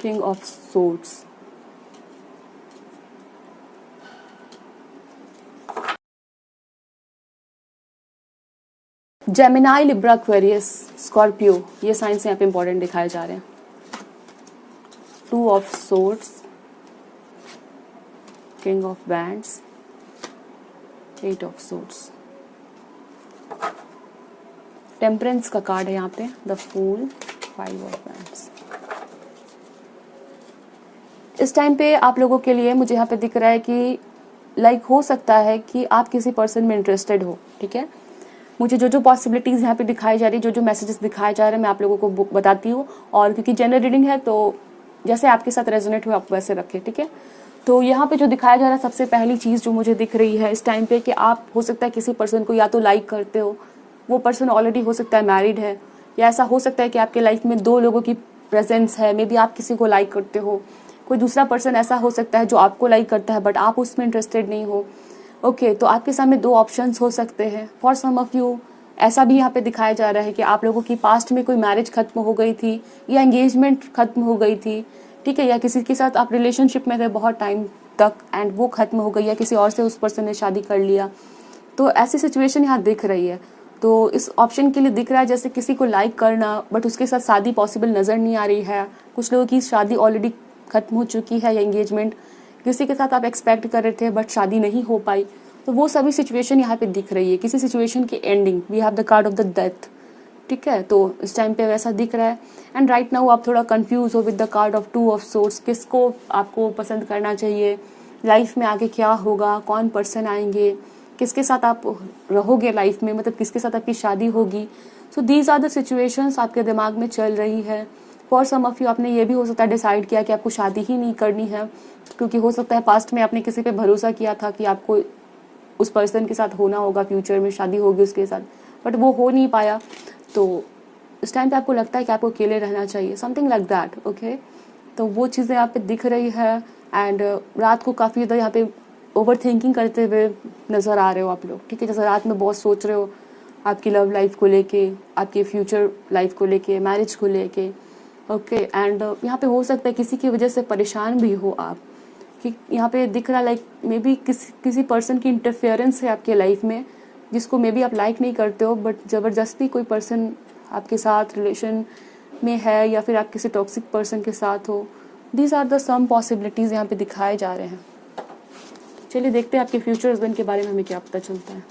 king of swords. Gemini, Libra, Aquarius, Scorpio, ये साइंस यहाँ पे इंपॉर्टेंट दिखाए जा रहे हैं। 2 of swords, king of bands, 8 of swords. Temperance का कार्ड है यहाँ पे, द फूल, 5 ऑफ बैंड्स। इस टाइम पे आप लोगों के लिए मुझे यहाँ पे दिख रहा है कि लाइक हो सकता है कि आप किसी पर्सन में इंटरेस्टेड हो, ठीक है। मुझे जो जो पॉसिबिलिटीज़ यहाँ पे दिखाई जा रही है, जो जो मैसेजेस दिखाए जा रहे हैं, मैं आप लोगों को बताती हूँ। और क्योंकि जनरल रीडिंग है तो जैसे आपके साथ रेजोनेट हो आप वैसे रखें, ठीक है। तो यहाँ पे जो दिखाया जा रहा है, सबसे पहली चीज़ जो मुझे दिख रही है इस टाइम पे कि आप हो सकता है किसी पर्सन को या तो लाइक करते हो, वो पर्सन ऑलरेडी हो सकता है मैरिड है, या ऐसा हो सकता है कि आपके लाइफ में 2 लोगों की प्रेजेंस है। मे बी आप किसी को लाइक करते हो, कोई दूसरा पर्सन ऐसा हो सकता है जो आपको लाइक करता है बट आप उसमें इंटरेस्टेड नहीं हो। ओके, तो आपके सामने दो ऑप्शंस हो सकते हैं। फॉर सम ऑफ यू ऐसा भी यहाँ पे दिखाया जा रहा है कि आप लोगों की पास्ट में कोई मैरिज खत्म हो गई थी या एंगेजमेंट खत्म हो गई थी, ठीक है, या किसी के साथ आप रिलेशनशिप में थे बहुत टाइम तक एंड वो खत्म हो गई, या किसी और से उस पर्सन ने शादी कर लिया। तो ऐसी सिचुएशन यहाँ दिख रही है। तो इस ऑप्शन के लिए दिख रहा है जैसे किसी को लाइक करना बट उसके साथ शादी पॉसिबल नज़र नहीं आ रही है। कुछ लोगों की शादी ऑलरेडी खत्म हो चुकी है या एंगेजमेंट, किसी के साथ आप एक्सपेक्ट कर रहे थे बट शादी नहीं हो पाई। तो वो सभी सिचुएशन यहाँ पे दिख रही है, किसी सिचुएशन की ending. We have the card of the death, ठीक है, तो इस टाइम पे वैसा दिख रहा है। एंड राइट नाउ आप थोड़ा कंफ्यूज हो with the card of two of swords, किसको आपको पसंद करना चाहिए, लाइफ में आगे क्या होगा, कौन पर्सन आएंगे, किसके साथ आप रहोगे लाइफ में, मतलब किसके साथ आपकी शादी होगी। So these are the situations आपके दिमाग में चल रही है। फॉर सम ऑफ यू आपने ये भी हो सकता है डिसाइड किया कि आपको शादी ही नहीं करनी है, क्योंकि हो सकता है पास्ट में आपने किसी पे भरोसा किया था कि आपको उस पर्सन के साथ होना होगा, फ्यूचर में शादी होगी उसके साथ, बट वो हो नहीं पाया। तो इस टाइम पे आपको लगता है कि आपको अकेले रहना चाहिए, समथिंग लाइक दैट, ओके। तो वो चीज़ें यहाँ पे दिख रही है। एंड रात को काफ़ी ज़्यादा यहाँ पे ओवर थिंकिंग करते हुए नज़र आ रहे हो आप लोग, ठीक है, जैसे रात में बहुत सोच रहे हो आपकी लव लाइफ को लेके, आपकी फ्यूचर लाइफ को लेके, मैरिज को लेके, ओके। एंड यहाँ पे हो सकता है किसी की वजह से परेशान भी हो आप, कि यहाँ पे दिख रहा लाइक मे बी किसी पर्सन की इंटरफेरेंस है आपके लाइफ में, जिसको मे बी आप लाइक नहीं करते हो बट ज़बरदस्ती कोई पर्सन आपके साथ रिलेशन में है, या फिर आप किसी टॉक्सिक पर्सन के साथ हो। These are the some possibilities यहाँ पे दिखाए जा रहे हैं। चलिए देखते हैं आपके फ्यूचर हस्बैंड के बारे में हमें क्या पता चलता है।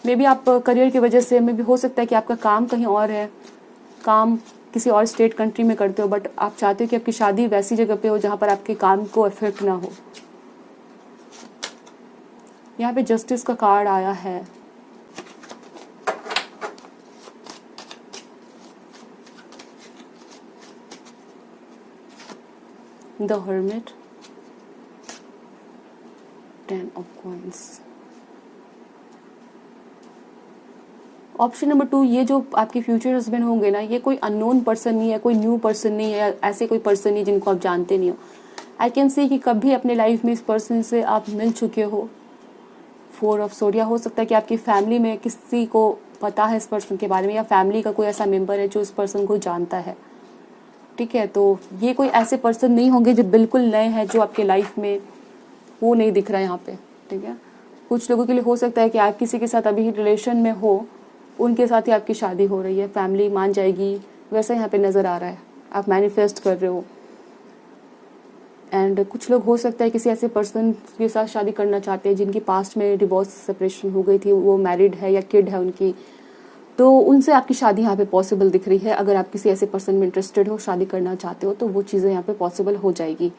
मे बी आप करियर की वजह से, मे बी हो सकता है कि आपका काम कहीं और है, काम किसी और स्टेट कंट्री में करते हो, बट आप चाहते हो कि आपकी शादी वैसी जगह पे हो जहाँ पर आपके काम को इफेक्ट ना हो। यहाँ पे जस्टिस का कार्ड आया है। The hermit, 10 of coins. Option number 2, ये जो आपके फ्यूचर हस्बैंड होंगे ना, ये कोई अननोन पर्सन नहीं है, कोई न्यू पर्सन नहीं है, ऐसे कोई पर्सन नहीं जिनको आप जानते नहीं हो। आई कैन सी कि कभी अपने लाइफ में इस पर्सन से आप मिल चुके हो। 4 ऑफ सोर्ड, या हो सकता है कि आपकी फैमिली में किसी को पता है इस पर्सन के बारे में, या फैमिली का कोई ऐसा मेंबर है जो इस पर्सन को जानता है, ठीक है। तो ये कोई ऐसे पर्सन नहीं होंगे जो बिल्कुल नए हैं जो आपके लाइफ में, वो नहीं दिख रहा है यहाँ पे, ठीक है। कुछ लोगों के लिए हो सकता है कि आप किसी के साथ अभी रिलेशन में हो, उनके साथ ही आपकी शादी हो रही है, फैमिली मान जाएगी, वैसा यहाँ पे नज़र आ रहा है, आप मैनिफेस्ट कर रहे हो। एंड कुछ लोग हो सकता है किसी ऐसे पर्सन के साथ शादी करना चाहते हैं जिनकी पास्ट में डिवोर्स सेपरेशन हो गई थी, वो मैरिड है या किड है उनकी, तो उनसे आपकी शादी यहाँ पे पॉसिबल दिख रही है। अगर आप किसी ऐसे पर्सन में इंटरेस्टेड हो, शादी करना चाहते हो, तो वो चीज़ें यहाँ पे पॉसिबल हो जाएगी,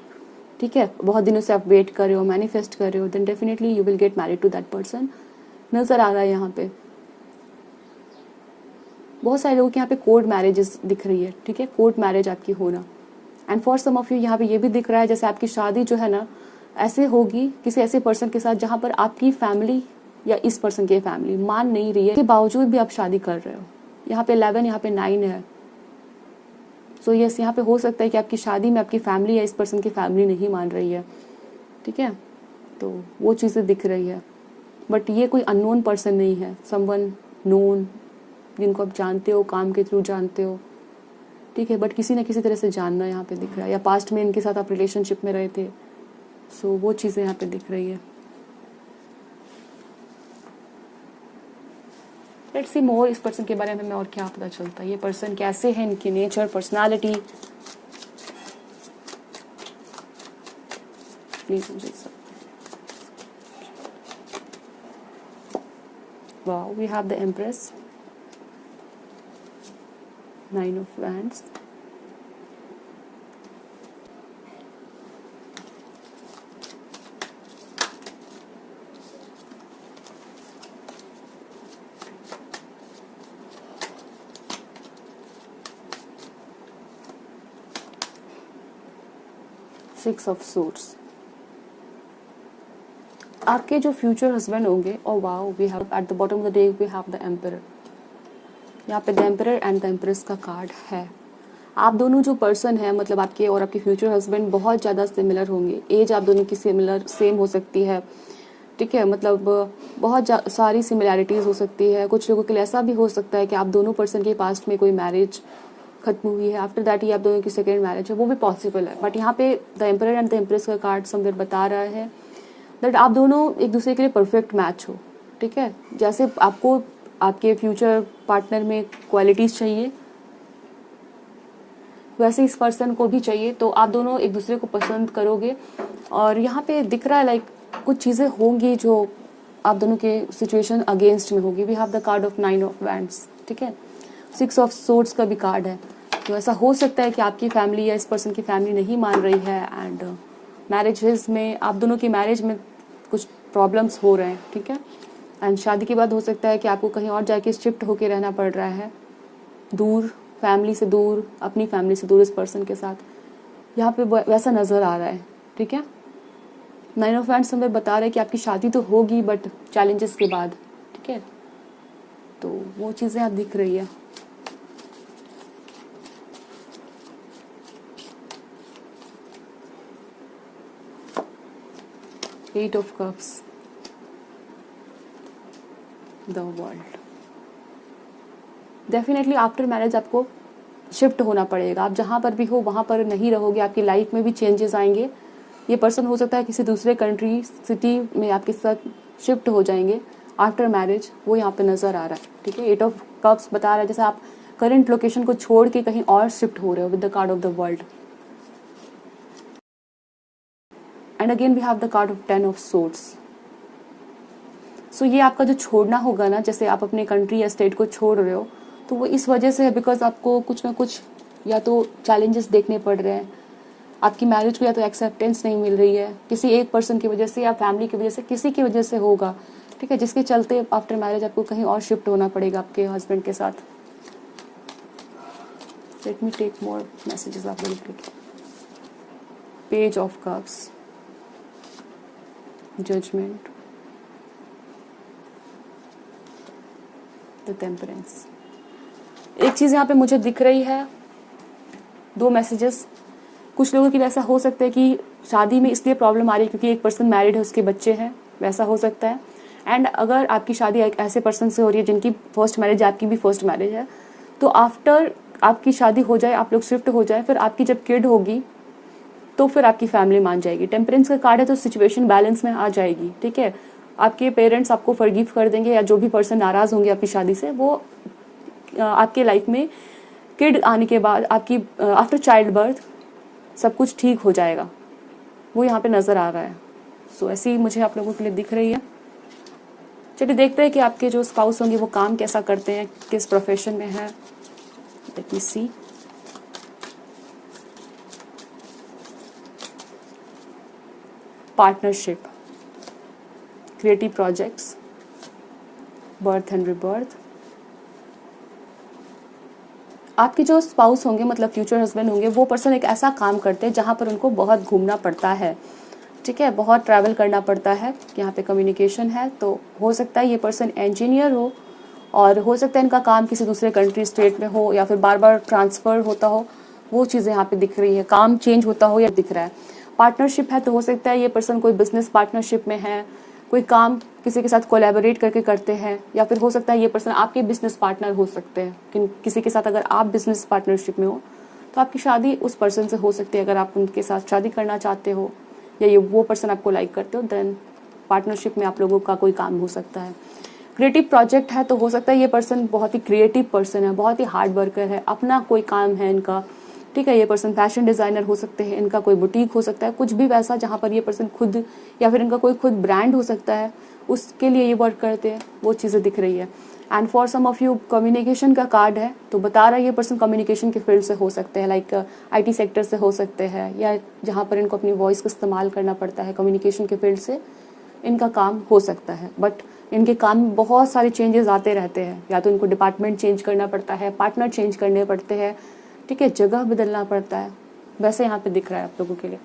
ठीक है। बहुत दिनों से आप वेट कर रहे हो, मैनिफेस्ट कर रहे हो, then definitely you will get married to that person, नज़र आ रहा है यहाँ पे। बहुत सारे लोगों के यहाँ पे कोर्ट मैरिजेस दिख रही है, ठीक है, कोर्ट मैरिज आपकी होना। And for some of you यहाँ पे ये भी दिख रहा है जैसे आपकी शादी जो है ना, ऐसे होगी किसी ऐसे पर्सन के साथ जहाँ पर आपकी फैमिली या इस पर्सन की फैमिली मान नहीं रही है, के बावजूद भी आप शादी कर रहे हो। यहाँ पे 11, यहाँ पे 9 है। सो यस, यहाँ पे हो सकता है कि आपकी शादी में आपकी फैमिली या इस पर्सन की फैमिली नहीं मान रही है, ठीक है। तो वो चीज़ें दिख रही है, बट ये कोई अननोन पर्सन नहीं है, समवन नोन, जिनको आप जानते हो, काम के थ्रू जानते हो, ठीक है, बट किसी न किसी तरह से जानना यहाँ पे दिख रहा है, या पास्ट में इनके साथ आप रिलेशनशिप में रहे थे। सो वो चीज़ें यहाँ पे दिख रही है। लेट्स सी मोर, इस पर्सन के बारे में हमें और क्या पता चलता है, ये पर्सन कैसे है, इनकी नेचर, पर्सनालिटी, प्लीज मुझे सब। Wow, we have the empress, 9 of Wands, Six of Swords। आपके जो फ्यूचर हस्बैंड होंगे, और wow, we have at the bottom of the day we have the emperor. यहाँ पे the emperor and the empress का card है। आप दोनों जो पर्सन है मतलब आपके और आपके फ्यूचर हस्बैंड बहुत ज़्यादा सिमिलर होंगे। एज आप दोनों की सेम हो सकती है, ठीक है, मतलब बहुत सारी सिमिलैरिटीज़ हो सकती है। कुछ लोगों के लिए ऐसा भी हो सकता है कि आप दोनों पर्सन के पास्ट में कोई मैरिज खत्म हुई है, आफ्टर दैट ये आप दोनों की सेकेंड मैरिज है, वो भी पॉसिबल है। बट यहाँ पे the emperor and the empress का कार्ड समवेयर बता रहा है दैट आप दोनों एक दूसरे के लिए परफेक्ट मैच हो, ठीक है। जैसे आपको आपके फ्यूचर पार्टनर में क्वालिटीज़ चाहिए वैसे इस पर्सन को भी चाहिए, तो आप दोनों एक दूसरे को पसंद करोगे। और यहाँ पे दिख रहा है लाइक कुछ चीज़ें होंगी जो आप दोनों के सिचुएशन अगेंस्ट में होगी। We have the card of 9 of wands, ठीक है, 6 ऑफ सोर्ड्स का भी कार्ड है। तो ऐसा हो सकता है कि आपकी फैमिली या इस पर्सन की फैमिली नहीं मान रही है एंड मैरिजेस में आप दोनों की मैरिज में कुछ प्रॉब्लम्स हो रहे हैं, ठीक है। एंड शादी के बाद हो सकता है कि आपको कहीं और जाके शिफ्ट होके रहना पड़ रहा है, दूर, फैमिली से दूर, अपनी फैमिली से दूर इस पर्सन के साथ। यहाँ पे वैसा नज़र आ रहा है, ठीक है। 9 ऑफ वैंड्स हमें बता रहे हैं कि आपकी शादी तो होगी बट चैलेंजेस के बाद, ठीक है। तो वो चीज़ें आप दिख रही है। Eight of cups, the world. Definitely after marriage आपको शिफ्ट होना पड़ेगा। आप जहाँ पर भी हो वहाँ पर नहीं रहोगे, आपकी लाइफ में भी चेंजेस आएंगे। ये पर्सन हो सकता है किसी दूसरे कंट्री सिटी में आपके साथ शिफ्ट हो जाएंगे आफ्टर मैरिज, वो यहाँ पे नज़र आ रहा है, ठीक है। 8 ऑफ कप्स बता रहा है जैसे आप करंट लोकेशन को छोड़ के कहीं और शिफ्ट हो रहे हो with the card of the world. And again we have the card of 10 of swords. So ये आपका जो छोड़ना होगा ना, जैसे आप अपने कंट्री या स्टेट को छोड़ रहे हो, तो वो इस वजह से है बिकॉज आपको कुछ ना कुछ या तो चैलेंजेस देखने पड़ रहे हैं, आपकी मैरिज को या तो एक्सेप्टेंस नहीं मिल रही है किसी एक पर्सन की वजह से या फैमिली की वजह से, किसी की वजह से होगा, ठीक है, जिसके चलते आफ्टर मैरिज आपको कहीं और शिफ्ट होना पड़ेगा आपके हस्बैंड के साथ। Let me take more messages आप लोगों के। Page of cups, judgement, the temperance. एक चीज़ यहाँ पे मुझे दिख रही है, 2 मैसेजेस। कुछ लोगों के लिए ऐसा हो सकता है कि शादी में इसलिए प्रॉब्लम आ रही है क्योंकि एक पर्सन मैरिड है, उसके बच्चे हैं, वैसा हो सकता है। एंड अगर आपकी शादी एक ऐसे पर्सन से हो रही है जिनकी फर्स्ट मैरिज है, आपकी भी फर्स्ट मैरिज है, तो आफ्टर आपकी शादी हो जाए, आप लोग शिफ्ट हो जाए, फिर आपकी जब किड होगी तो फिर आपकी फैमिली मान जाएगी। टेम्परेंस का कार्ड है तो सिचुएशन बैलेंस में आ जाएगी, ठीक है। आपके पेरेंट्स आपको फॉरगिव कर देंगे या जो भी पर्सन नाराज़ होंगे आपकी शादी से, वो आपके लाइफ में किड आने के बाद आपकी आफ्टर चाइल्ड बर्थ सब कुछ ठीक हो जाएगा, वो यहाँ पे नज़र आ रहा है। सो ऐसी ही मुझे आप लोगों के लिए दिख रही है। चलिए देखते हैं कि आपके जो स्पाउस होंगे वो काम कैसा करते हैं, किस प्रोफेशन में है। Let me see. Partnership, creative projects, birth and rebirth. आपके जो स्पाउस होंगे मतलब फ्यूचर हस्बैंड होंगे, वो पर्सन एक ऐसा काम करते हैं जहाँ पर उनको बहुत घूमना पड़ता है, ठीक है, बहुत ट्रैवल करना पड़ता है। यहाँ पे कम्युनिकेशन है, तो हो सकता है ये पर्सन इंजीनियर हो और हो सकता है इनका काम किसी दूसरे कंट्री स्टेट में हो या फिर बार बार ट्रांसफ़र होता हो, वो चीज़ें यहाँ पे दिख रही है। काम चेंज होता हो या दिख रहा है। पार्टनरशिप है तो हो सकता है ये पर्सन कोई बिजनेस पार्टनरशिप में है, कोई काम किसी के साथ कोलैबोरेट करके करते हैं, या फिर हो सकता है ये पर्सन आपके बिजनेस पार्टनर हो सकते हैं। किसी के साथ अगर आप बिजनेस पार्टनरशिप में हो तो आपकी शादी उस पर्सन से हो सकती है। अगर आप उनके साथ शादी करना चाहते हो या ये वो पर्सन आपको लाइक करते हो, देन पार्टनरशिप में आप लोगों का कोई काम हो सकता है। क्रिएटिव प्रोजेक्ट है तो हो सकता है ये पर्सन बहुत ही क्रिएटिव पर्सन है, बहुत ही हार्ड वर्कर है, अपना कोई काम है इनका, ठीक है। ये पर्सन फैशन डिज़ाइनर हो सकते हैं, इनका कोई बुटीक हो सकता है, कुछ भी वैसा जहाँ पर ये पर्सन खुद या फिर इनका कोई खुद ब्रांड हो सकता है, उसके लिए ये वर्क करते हैं, वो चीज़ें दिख रही है। And for some of you communication का कार्ड है तो बता रहा है ये पर्सन कम्युनिकेशन के फील्ड से हो सकते हैं, लाइक IT सेक्टर से हो सकते हैं, या जहाँ पर इनको अपनी वॉइस का इस्तेमाल करना पड़ता है, कम्युनिकेशन के फील्ड से इनका काम हो सकता है। बट इनके काम में बहुत सारे चेंजेस आते रहते हैं, या तो इनको डिपार्टमेंट चेंज करना पड़ता है, पार्टनर चेंज करने पड़ते हैं, ठीक है, जगह बदलना पड़ता है, वैसे यहाँ पे दिख रहा है आप लोगों के लिए।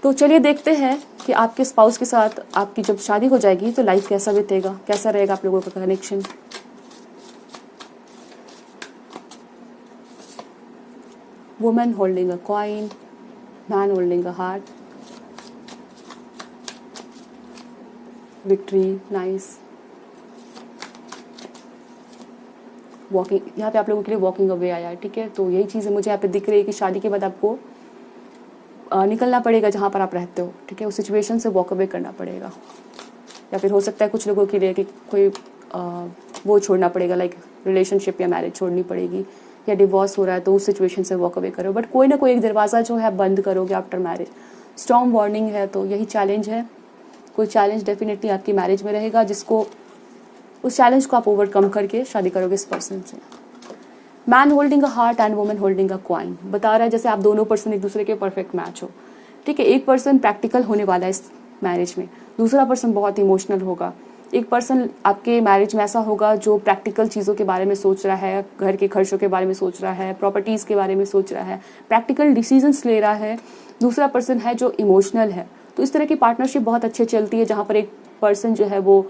तो चलिए देखते हैं कि आपके स्पाउस के साथ आपकी जब शादी हो जाएगी तो लाइफ कैसा बीतेगा, कैसा रहेगा आप लोगों का connection. Women holding a coin, man holding a heart, victory, nice. Walking, यहाँ पे आप लोगों के लिए वॉकिंग अवे आया है, ठीक है। तो यही चीज़ मुझे यहाँ पे दिख रही है कि शादी के बाद आपको निकलना पड़ेगा जहाँ पर आप रहते हो, ठीक है। उस सिचुएशन से वॉक अवे करना पड़ेगा, या फिर हो सकता है कुछ लोगों के लिए कि कोई वो छोड़ना पड़ेगा, लाइक रिलेशनशिप या मैरिज छोड़नी पड़ेगी, या डिवोर्स हो रहा है तो उस सिचुएशन से वॉक अवे करो। बट कोई ना कोई एक दरवाज़ा जो है बंद करोगे आफ्टर मैरिज। स्ट्रॉन्ग वार्निंग है, तो यही चैलेंज है। कोई चैलेंज डेफिनेटली आपकी मैरिज में रहेगा, जिसको उस चैलेंज को आप ओवरकम करके शादी करोगे इस पर्सन से। Man holding a heart and women holding a coin बता रहा है जैसे आप दोनों पर्सन एक दूसरे के परफेक्ट मैच हो, ठीक है। एक पर्सन प्रैक्टिकल होने वाला है इस मैरिज में, दूसरा पर्सन बहुत इमोशनल होगा। एक पर्सन आपके मैरिज में ऐसा होगा जो प्रैक्टिकल चीज़ों के बारे में सोच रहा है, घर के खर्चों के बारे में सोच रहा है, प्रॉपर्टीज़ के बारे में सोच रहा है, प्रैक्टिकल डिसीजंस ले रहा है। दूसरा पर्सन है जो इमोशनल है। तो इस तरह की पार्टनरशिप बहुत अच्छे चलती है, जहाँ पर एक पर्सन जो है वो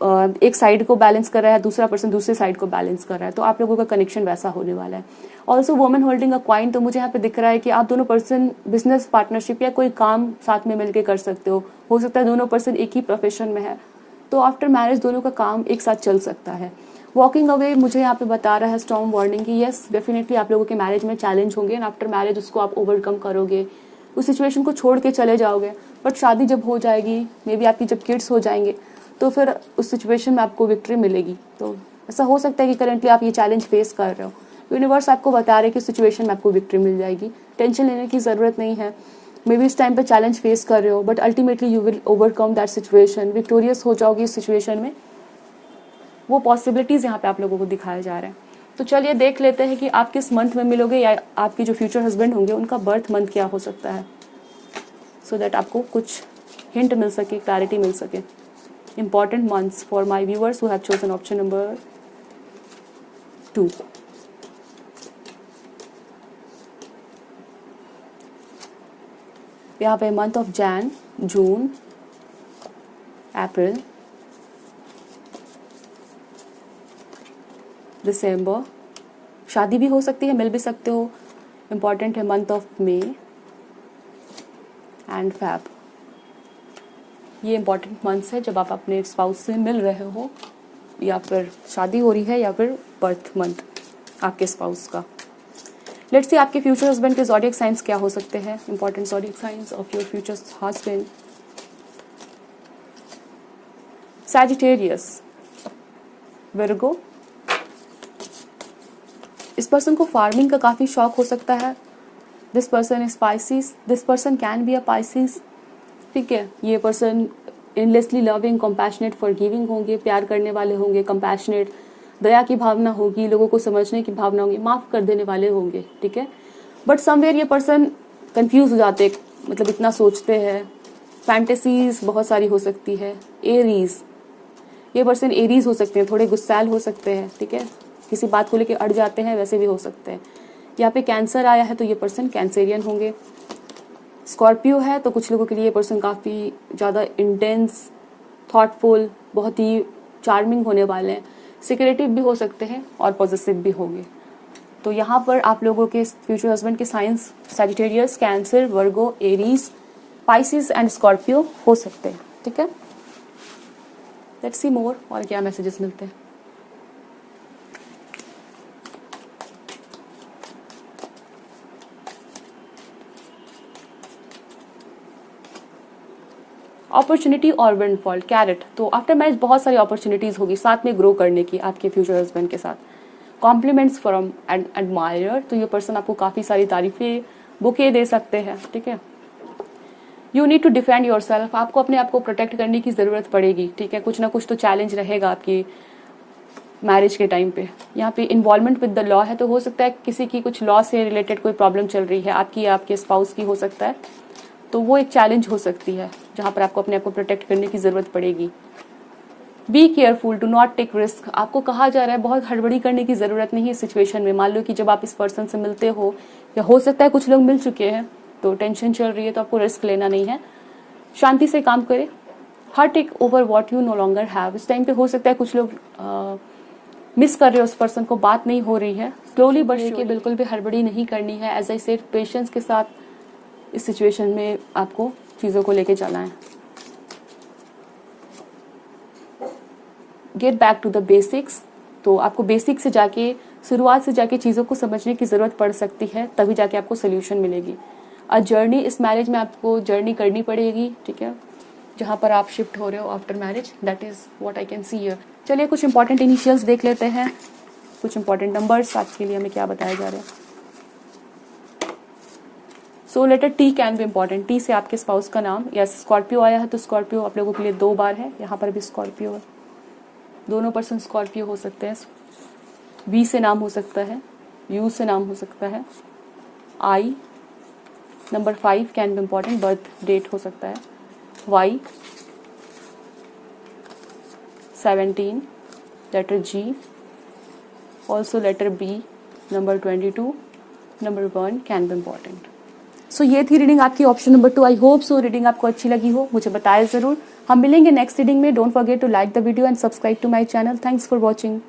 एक साइड को बैलेंस कर रहा है, दूसरा पर्सन दूसरे साइड को बैलेंस कर रहा है। तो आप लोगों का कनेक्शन वैसा होने वाला है। Also women holding a coin, तो मुझे यहाँ पे दिख रहा है कि आप दोनों पर्सन बिजनेस पार्टनरशिप या कोई काम साथ में मिलकर कर सकते हो सकता है दोनों पर्सन एक ही प्रोफेशन में है, तो आफ्टर मैरिज दोनों का काम एक साथ चल सकता है। वॉकिंग अवे मुझे यहाँ पे बता रहा है स्ट्रॉन्ग वार्निंग की यस डेफिनेटली आप लोगों के मैरिज में चैलेंज होंगे एंड आफ्टर मैरिज उसको आप ओवरकम करोगे, उस सिचुएशन को छोड़ के चले जाओगे। बट शादी जब हो जाएगी, मे बी आपकी जब किड्स हो जाएंगे, तो फिर उस सिचुएशन में आपको विक्ट्री मिलेगी। तो ऐसा हो सकता है कि करेंटली आप ये चैलेंज फेस कर रहे हो, यूनिवर्स आपको बता रहे कि उस सिचुएशन में आपको विक्ट्री मिल जाएगी, टेंशन लेने की ज़रूरत नहीं है। मे बी इस टाइम पे चैलेंज फेस कर रहे हो, but ultimately you will overcome that situation, victorious हो जाओगी इस सिचुएशन में। वो पॉसिबिलिटीज़ यहाँ पे आप लोगों को दिखाए जा रहे हैं। तो चलिए देख लेते हैं कि आप किस मंथ में मिलोगे, या आपके जो फ्यूचर हस्बैंड होंगे उनका बर्थ मंथ क्या हो सकता है, सो दैट आपको कुछ हिंट मिल सके, क्लैरिटी मिल सके। Important months for my viewers who have chosen option number 2. यहाँ पे मंथ ऑफ जैन, जून, अप्रैल, दिसंबर, शादी भी हो सकती है, मिल भी सकते हो। इम्पॉर्टेंट है month of May and Feb. ये इंपॉर्टेंट मंथ्स है जब आप अपने स्पाउस से मिल रहे हो, या फिर शादी हो रही है, या फिर बर्थ मंथ आपके स्पाउस का। लेट्स सी आपके फ्यूचर हस्बैंड के ज़ोडिएक साइंस क्या हो सकते हैं। Important zodiac science of your future husband. Sagittarius, Virgo. इस पर्सन को फार्मिंग का काफ़ी शौक हो सकता है। This person is Pisces, this person can be a Pisces, ठीक है। ये person endlessly loving, compassionate, forgiving होंगे, प्यार करने वाले होंगे, कंपैशनेट, दया की भावना होगी, लोगों को समझने की भावना होगी, माफ़ कर देने वाले होंगे, ठीक है। बट समवेयर ये पर्सन कंफ्यूज हो जाते, मतलब इतना सोचते हैं। फैंटेसीज बहुत सारी हो सकती है। एरीज, ये पर्सन एरीज हो सकते हैं, थोड़े गुस्सैल हो सकते हैं, ठीक है। किसी बात को लेकर अड़ जाते हैं, वैसे भी हो सकते हैं। यहाँ पे कैंसर आया है तो ये पर्सन कैंसेरियन होंगे। स्कॉर्पियो है तो कुछ लोगों के लिए ये पर्सन काफ़ी ज़्यादा इंटेंस, थॉटफुल, बहुत ही चार्मिंग होने वाले हैं। सिक्रेटिव भी हो सकते हैं और पॉजिटिव भी होंगे। तो यहाँ पर आप लोगों के फ्यूचर हस्बैंड के science Sagittarius, cancer, Virgo, Aries, Pisces and Scorpio हो सकते हैं, ठीक है। लेट्स सी मोर, और क्या मैसेजेस मिलते हैं। अपॉर्चुनिटी और विंडफॉल, कैरेट। तो आफ्टर मैरिज बहुत सारी अपॉर्चुनिटीज़ होगी साथ में ग्रो करने की आपके फ्यूचर हस्बैंड के साथ। कॉम्प्लीमेंट्स फ्रॉम एन एडमायरर, तो ये पर्सन आपको काफ़ी सारी तारीफें, बुके दे सकते हैं, ठीक है। You need to defend yourself, आपको अपने आप को प्रोटेक्ट करने की ज़रूरत पड़ेगी, ठीक है। कुछ ना कुछ तो चैलेंज रहेगा आपकी मैरिज के टाइम पे। यहाँ पे इन्वॉल्वमेंट विद द लॉ है, तो हो सकता है किसी की कुछ लॉ से रिलेटेड कोई प्रॉब्लम चल रही है, आपकी या आपके स्पाउस की हो सकता है, तो वो एक चैलेंज हो सकती है जहाँ पर आपको अपने आप को प्रोटेक्ट करने की ज़रूरत पड़ेगी। Be careful, do not take risk, आपको कहा जा रहा है बहुत हड़बड़ी करने की ज़रूरत नहीं है इस सिचुएशन में। मान लो कि जब आप इस पर्सन से मिलते हो, या हो सकता है कुछ लोग मिल चुके हैं तो टेंशन चल रही है, तो आपको रिस्क लेना नहीं है, शांति से काम करें। हर take over what you no longer have, इस टाइम पे हो सकता है कुछ लोग मिस कर रहे हो उस पर्सन को, बात नहीं हो रही है, स्लोली बट श्योरली, बिल्कुल भी हड़बड़ी नहीं करनी है। एज आई सेड, पेशेंस के साथ इस सिचुएशन में आपको चीज़ों को लेके चलना है। Get back to the basics, तो आपको बेसिक से जाके, शुरुआत से जाके चीज़ों को समझने की ज़रूरत पड़ सकती है, तभी जाके आपको सोल्यूशन मिलेगी। अ जर्नी, इस मैरिज में आपको जर्नी करनी पड़ेगी, ठीक है, जहाँ पर आप शिफ्ट हो रहे हो after marriage, that is what I can see here. चलिए कुछ इंपॉर्टेंट इनिशियल्स देख लेते हैं, कुछ इंपॉर्टेंट नंबर्स आज के लिए हमें क्या बताया जा रहा है। So letter T can be important. T से आपके स्पाउस का नाम, या स्कॉर्पियो आया है तो स्कॉर्पियो आप लोगों के लिए 2 बार है, यहाँ पर भी स्कॉर्पियो है, दोनों पर्सन स्कॉर्पियो हो सकते हैं। वी से नाम हो सकता है, यू से नाम हो सकता है, I, number 5 can be important, birth date हो सकता है, Y, 17, letter G, also letter B, number 22, number 1 can be important. So ये थी रीडिंग आपकी option number 2। I hope so reading आपको अच्छी लगी हो, मुझे बताएं ज़रूर। हम मिलेंगे नेक्स्ट रीडिंग में। Don't forget to like the video and subscribe to my channel. Thanks for watching.